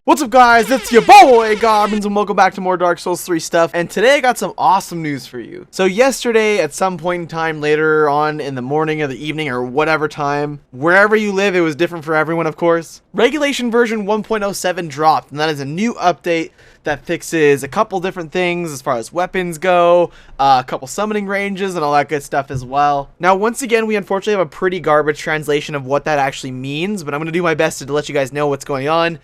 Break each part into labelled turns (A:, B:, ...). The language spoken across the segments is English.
A: What's up, guys? It's your boy Goblins, and welcome back to more Dark Souls 3 stuff. And today I got some awesome news for you. So yesterday, at some point in time later on in the morning or the evening or whatever time, wherever you live, it was different for everyone, of course. Regulation version 1.07 dropped, and that is a new update that fixes a couple different things as far as weapons go, a couple summoning ranges, and all that good stuff as well. Now, once again, we unfortunately have a pretty garbage translation of what that actually means, but I'm going to do my best to let you guys know what's going on.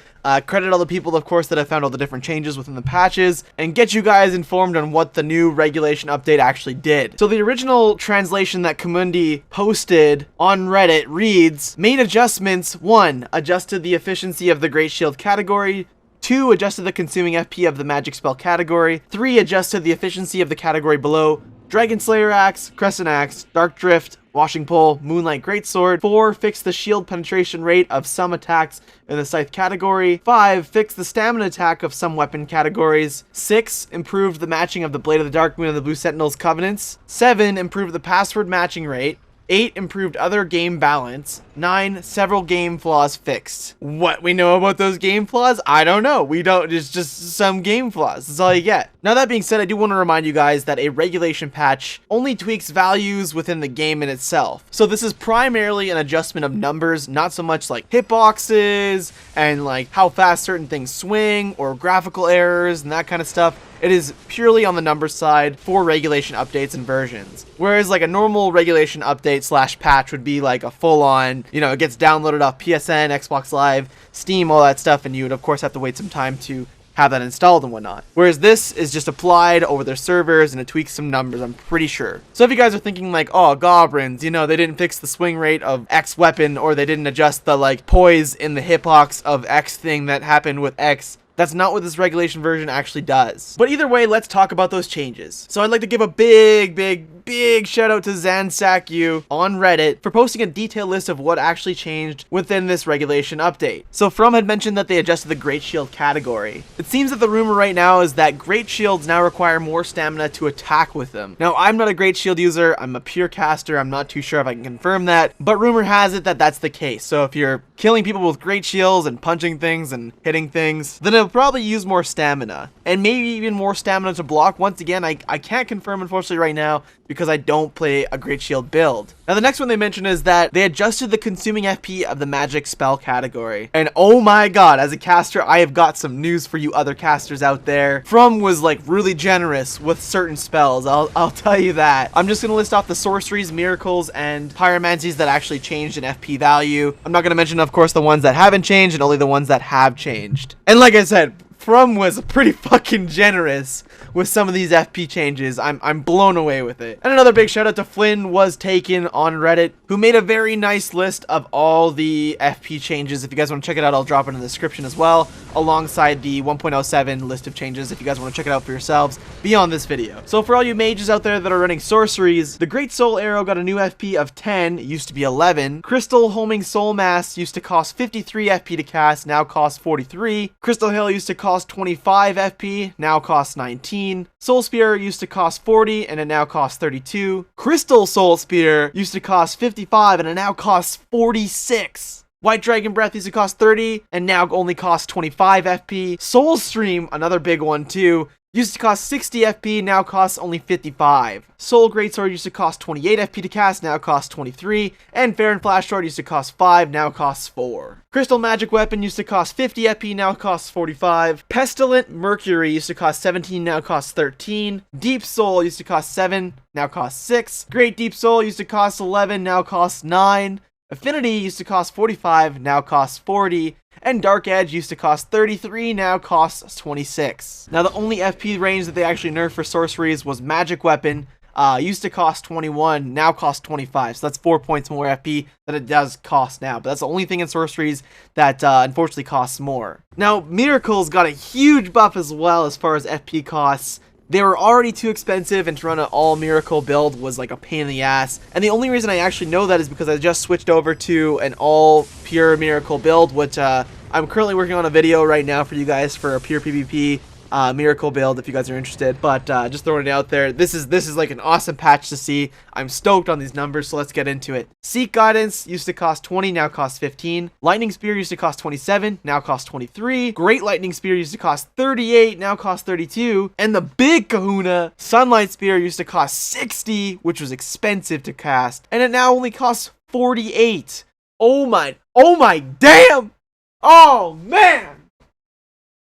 A: Credit all the people, of course, that have found all the different changes within the patches, and get you guys informed on what the new regulation update actually did. So the original translation that Kamundi posted on Reddit reads, main adjustments: 1. Adjusted the efficiency of the Great Shield category. 2. Adjusted the consuming FP of the magic spell category. 3. Adjusted the efficiency of the category below: Dragon Slayer Axe, Crescent Axe, Dark Drift, Washing Pole, Moonlight Greatsword. 4. Fix the shield penetration rate of some attacks in the Scythe category. 5. Fix the stamina attack of some weapon categories. 6. Improved the matching of the Blade of the Dark Moon and the Blue Sentinel's Covenants. 7. Improved the password matching rate. 8. Improved other game balance. 9. Several game flaws fixed. What we know about those game flaws? I don't know. We don't. It's just some game flaws. That's all you get. Now, that being said, I do want to remind you guys that a regulation patch only tweaks values within the game in itself. So this is primarily an adjustment of numbers, not so much like hitboxes and like how fast certain things swing or graphical errors and that kind of stuff. It is purely on the number side for regulation updates and versions. Whereas like a normal regulation update slash patch would be like a full-on, you know, it gets downloaded off PSN, Xbox Live, Steam, all that stuff, and you would of course have to wait some time to have that installed and whatnot. Whereas this is just applied over their servers and it tweaks some numbers, I'm pretty sure. So if you guys are thinking like, oh, Goblins, you know, they didn't fix the swing rate of X weapon, or they didn't adjust the like poise in the hitbox of X thing that happened with X, that's not what this regulation version actually does. But either way, let's talk about those changes. So I'd like to give a big shout out to Zansakyu on Reddit for posting a detailed list of what actually changed within this regulation update. So From had mentioned that they adjusted the Great Shield category. It seems that the rumor right now is that Great Shields now require more stamina to attack with them. Now, I'm not a Great Shield user, I'm a pure caster, I'm not too sure if I can confirm that, but rumor has it that that's the case. So if you're killing people with Great Shields and punching things and hitting things, then it'll probably use more stamina, and maybe even more stamina to block. Once again, I can't confirm, unfortunately, right now, because I don't play a Great Shield build. Now, the next one they mentioned is that they adjusted the consuming FP of the magic spell category. And oh my god, as a caster, I have got some news for you other casters out there. From was like really generous with certain spells, I'll tell you that. I'm just gonna list off the sorceries, miracles, and pyromancies that actually changed in FP value. I'm not gonna mention, of course, the ones that haven't changed, and only the ones that have changed. And like I said, From was pretty fucking generous with some of these FP changes. I'm blown away with it. And another big shout out to Flynn Was Taken on Reddit, who made a very nice list of all the FP changes. If you guys want to check it out, I'll drop it in the description as well, alongside the 1.07 list of changes if you guys want to check it out for yourselves beyond this video. So for all you mages out there that are running sorceries, the Great Soul Arrow got a new FP of 10, it used to be 11. Crystal Homing Soul Mass used to cost 53 FP to cast, now costs 43. Crystal Hail used to cost 25 FP, now costs 19. Soul Spear used to cost 40, and it now costs 32. Crystal Soul Spear used to cost 55, and it now costs 46. White Dragon Breath used to cost 30, and now only costs 25 FP. Soul Stream, another big one too, used to cost 60 FP, now costs only 55. Soul Greatsword used to cost 28 FP to cast, now costs 23. And Fair and Flash Sword used to cost 5, now costs 4. Crystal Magic Weapon used to cost 50 FP, now costs 45. Pestilent Mercury used to cost 17, now costs 13. Deep Soul used to cost 7, now costs 6. Great Deep Soul used to cost 11, now costs 9. Affinity used to cost 45, now costs 40. And Dark Edge used to cost 33, now costs 26. Now, the only FP range that they actually nerfed for sorceries was Magic Weapon. Used to cost 21, now costs 25. So that's 4 points more FP than it does cost now. But that's the only thing in sorceries that unfortunately costs more. Now, Miracles got a huge buff as well as far as FP costs. They were already too expensive, and to run an all miracle build was like a pain in the ass. And the only reason I actually know that is because I just switched over to an all pure miracle build, which I'm currently working on a video right now for you guys for a pure PvP miracle build if you guys are interested, but just throwing it out there. This is like an awesome patch to see. I'm stoked on these numbers, so let's get into it. Seek Guidance used to cost 20, now costs 15. Lightning Spear used to cost 27, now costs 23. Great Lightning Spear used to cost 38, now costs 32. And the big kahuna, Sunlight Spear, used to cost 60, which was expensive to cast, and it now only costs 48. Oh my damn! Oh man!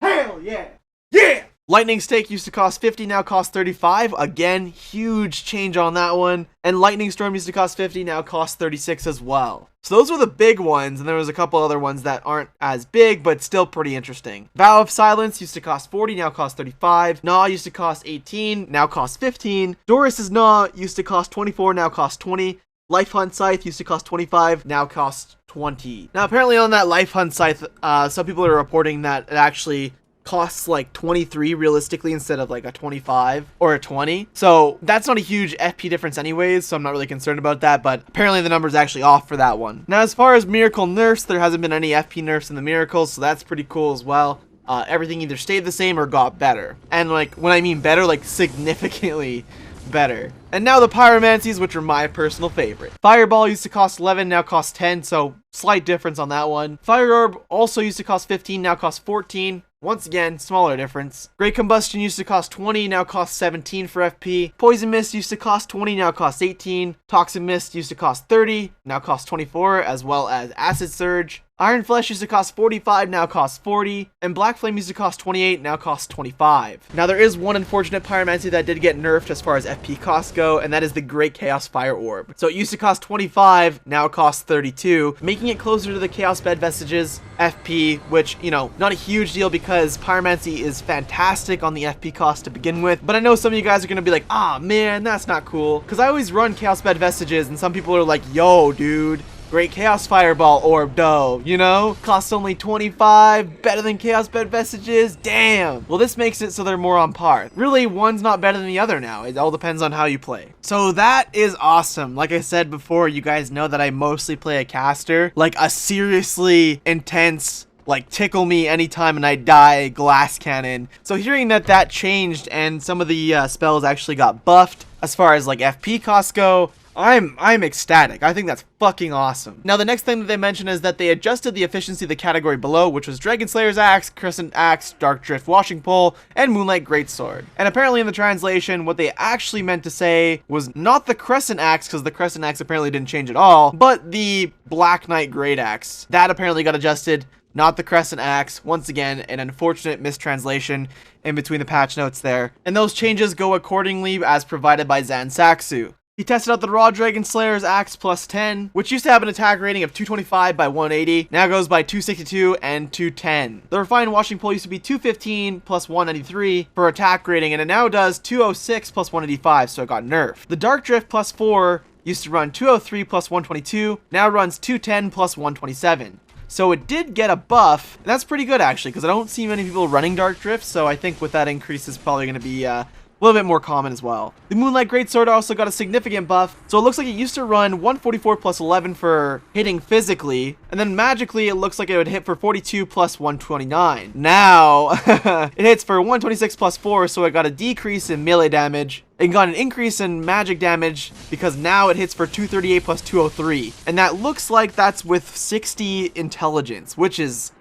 A: Hell yeah! Yeah! Lightning Stake used to cost 50, now costs 35. Again, huge change on that one. And Lightning Storm used to cost 50, now costs 36 as well. So those were the big ones, and there was a couple other ones that aren't as big, but still pretty interesting. Vow of Silence used to cost 40, now costs 35. Gnaw used to cost 18, now costs 15. Doris's Gnaw used to cost 24, now costs 20. Life Hunt Scythe used to cost 25, now costs 20. Now apparently on that Life Hunt Scythe, some people are reporting that it actually costs like 23 realistically instead of like a 25 or a 20. So that's not a huge FP difference anyways, so I'm not really concerned about that, but apparently the number's actually off for that one. Now as far as Miracle nerfs, there hasn't been any FP nerfs in the Miracles, so that's pretty cool as well. Everything either stayed the same or got better. And like when I mean better, like significantly better. And now the pyromancies, which are my personal favorite. Fireball used to cost 11, now costs 10, so slight difference on that one. Fire Orb also used to cost 15, now costs 14. Once again, smaller difference. Great Combustion used to cost 20, now costs 17 for FP. Poison Mist used to cost 20, now costs 18. Toxic Mist used to cost 30, now costs 24, as well as Acid Surge. Iron Flesh used to cost 45, now costs 40. And Black Flame used to cost 28, now costs 25. Now there is one unfortunate pyromancy that did get nerfed as far as FP costs go, and that is the Great Chaos Fire Orb. So it used to cost 25, now costs 32, making it closer to the Chaos Bed Vestiges FP, which, you know, not a huge deal because pyromancy is fantastic on the FP cost to begin with. But I know some of you guys are going to be like, ah, man, that's not cool. Because I always run Chaos Bed Vestiges, and some people are like, yo, dude, Great Chaos Fireball Orb, though, you know? Costs only 25, better than Chaos Bed Vestiges, damn! Well, this makes it so they're more on par. Really, one's not better than the other now. It all depends on how you play. So that is awesome. Like I said before, you guys know that I mostly play a caster. Like a seriously intense, like tickle me anytime and I die glass cannon. So hearing that changed and some of the spells actually got buffed as far as like FP costs go, I'm ecstatic. I think that's fucking awesome. Now the next thing that they mentioned is that they adjusted the efficiency of the category below, which was Dragon Slayer's Axe, Crescent Axe, Dark Drift Washing Pole, and Moonlight Greatsword. And apparently in the translation, what they actually meant to say was not the Crescent Axe, because the Crescent Axe apparently didn't change at all, but the Black Knight Great Axe. That apparently got adjusted, not the Crescent Axe. Once again, an unfortunate mistranslation in between the patch notes there. And those changes go accordingly as provided by Zansaxu. He tested out the Raw Dragon Slayer's Axe plus 10, which used to have an attack rating of 225 by 180, now goes by 262 and 210. The Refined Washing Pole used to be 215 plus 193 for attack rating, and it now does 206 plus 185, so it got nerfed. The Dark Drift plus 4 used to run 203 plus 122, now runs 210 plus 127. So it did get a buff, and that's pretty good actually, because I don't see many people running Dark Drift, so I think with that increase is probably going to be a little bit more common as well. The Moonlight Greatsword also got a significant buff, so it looks like it used to run 144 plus 11 for hitting physically, and then magically it looks like it would hit for 42 plus 129. Now, it hits for 126 plus 4, so it got a decrease in melee damage. It got an increase in magic damage because now it hits for 238 plus 203, and that looks like that's with 60 intelligence, which is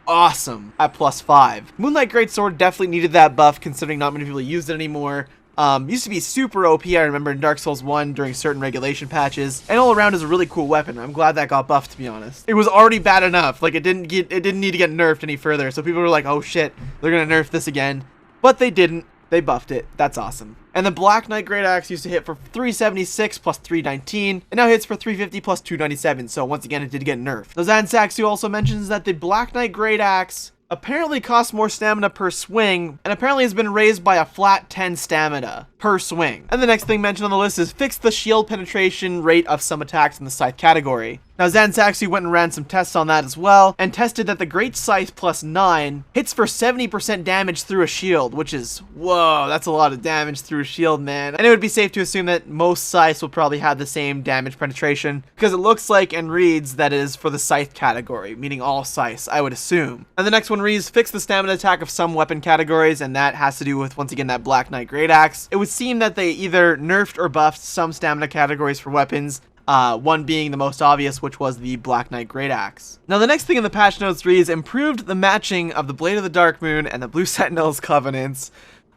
A: awesome at plus 5. Moonlight Greatsword definitely needed that buff considering not many people use it anymore. Used to be super OP, I remember in Dark Souls 1 during certain regulation patches, and all around is a really cool weapon. I'm glad that got buffed, to be honest. It was already bad enough, like it didn't need to get nerfed any further, so people were like, oh shit, they're gonna nerf this again. But they didn't. They buffed it. That's awesome. And the Black Knight Great Axe used to hit for 376 plus 319, and now hits for 350 plus 297, so once again it did get nerfed. The Zansaxu also mentions that the Black Knight Great Axe apparently costs more stamina per swing, and apparently has been raised by a flat 10 stamina per swing. And the next thing mentioned on the list is fix the shield penetration rate of some attacks in the scythe category. Now, Zansaxi went and ran some tests on that as well, and tested that the Great Scythe plus 9 hits for 70% damage through a shield, which is, whoa, that's a lot of damage through a shield, man. And it would be safe to assume that most scythes will probably have the same damage penetration, because it looks like and reads that it is for the scythe category, meaning all scythes, I would assume. And the next one reads, fix the stamina attack of some weapon categories, and that has to do with, once again, that Black Knight Great Axe. It would seem that they either nerfed or buffed some stamina categories for weapons, one being the most obvious, which was the Black Knight Great Axe. Now, the next thing in the patch notes reads, improved the matching of the Blade of the Dark Moon and the Blue Sentinel's Covenants.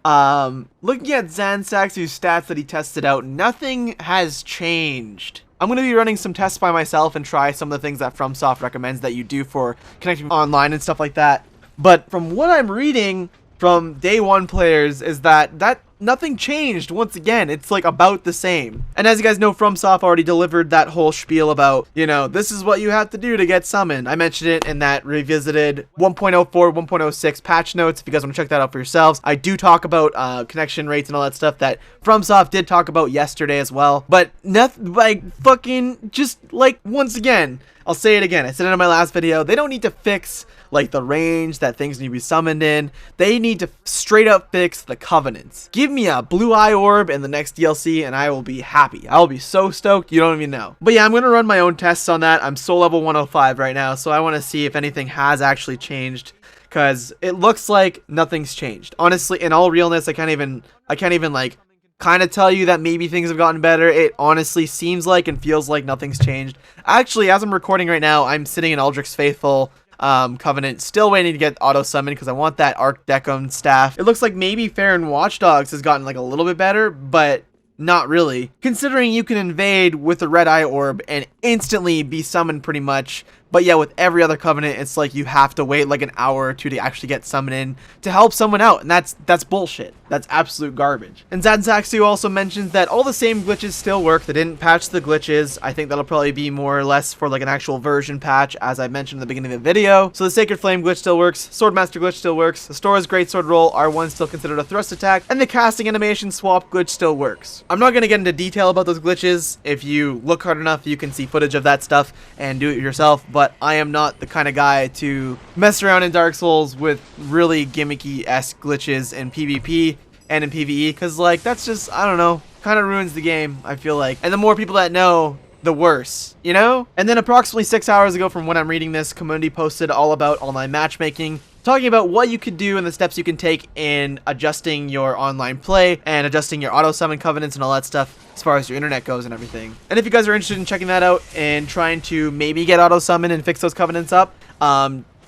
A: Looking at Zansaxi's stats that he tested out, nothing has changed. I'm going to be running some tests by myself and try some of the things that FromSoft recommends that you do for connecting online and stuff like that. But from what I'm reading from day one players is that nothing changed. Once again, it's like about the same. And as you guys know, FromSoft already delivered that whole spiel about, you know, this is what you have to do to get summoned. I mentioned it in that revisited 1.04, 1.06 patch notes. If you guys want to check that out for yourselves, I do talk about connection rates and all that stuff that FromSoft did talk about yesterday as well. But nothing like fucking just like, once again, I'll say it again. I said it in my last video. They don't need to fix like the range that things need to be summoned in. They need to straight up fix the covenants. Give me a blue eye orb in the next DLC and I will be happy. I will be so stoked you don't even know. But yeah, I'm going to run my own tests on that. I'm soul level 105 right now, so I want to see if anything has actually changed, because it looks like nothing's changed. Honestly, in all realness, I can't even like kind of tell you that maybe things have gotten better. It honestly seems like and feels like nothing's changed. Actually, as I'm recording right now, I'm sitting in Aldrich's Faithful Covenant, still waiting to get auto summoned because I want that Archdecon staff. It looks like maybe Farron Watchdogs has gotten like a little bit better, but not really, considering you can invade with the red eye orb and instantly be summoned pretty much. But yeah, with every other covenant, it's like you have to wait like an hour or two to actually get summoned in to help someone out, and that's bullshit. That's absolute garbage. And Zansaxu also mentions that all the same glitches still work. They didn't patch the glitches. I think that'll probably be more or less for like an actual version patch, as I mentioned in the beginning of the video. So the Sacred Flame glitch still works, Swordmaster glitch still works, the Stora's Greatsword roll R1 still considered a thrust attack, and the casting animation swap glitch still works. I'm not going to get into detail about those glitches. If you look hard enough, you can see footage of that stuff and do it yourself, but I am not the kind of guy to mess around in Dark Souls with really gimmicky-esque glitches in PvP and in PvE, because like that's just, I don't know, kind of ruins the game, I feel like. And the more people that know, the worse, you know? And then approximately 6 hours ago from when I'm reading this, community posted all about online matchmaking, talking about what you could do and the steps you can take in adjusting your online play and adjusting your auto summon covenants and all that stuff as far as your internet goes and everything. And if you guys are interested in checking that out and trying to maybe get auto summon and fix those covenants up,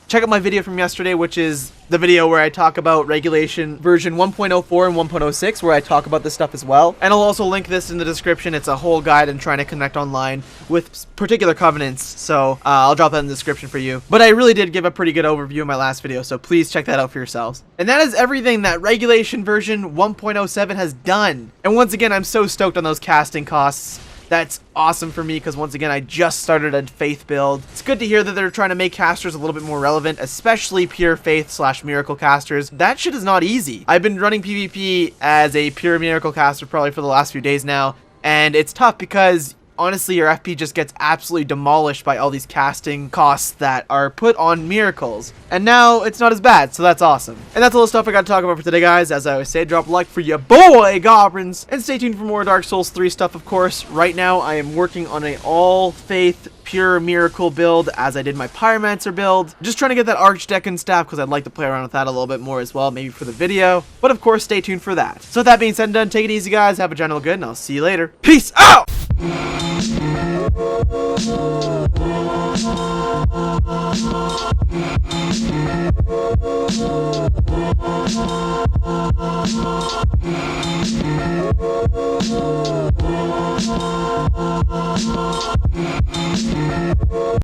A: check out my video from yesterday, which is the video where I talk about regulation version 1.04 and 1.06, where I talk about this stuff as well. And I'll also link this in the description. It's a whole guide in trying to connect online with particular covenants, so I'll drop that in the description for you. But I really did give a pretty good overview in my last video, so please check that out for yourselves. And that is everything that regulation version 1.07 has done. And once again, I'm so stoked on those casting costs. That's awesome for me because, once again, I just started a Faith build. It's good to hear that they're trying to make casters a little bit more relevant, especially pure Faith / Miracle casters. That shit is not easy. I've been running PvP as a pure Miracle caster probably for the last few days now, and it's tough because honestly, your FP just gets absolutely demolished by all these casting costs that are put on miracles. And now it's not as bad, so that's awesome. And that's all the stuff I got to talk about for today, guys. As I always say, drop a like for your boy, Goblins. And stay tuned for more Dark Souls 3 stuff, of course. Right now, I am working on a all-faith pure miracle build, as I did my pyromancer build. Just trying to get that Archdecon staff because I'd like to play around with that a little bit more as well, maybe for the video. But of course, stay tuned for that. So with that being said and done, take it easy, guys. Have a general good, and I'll see you later. Peace out!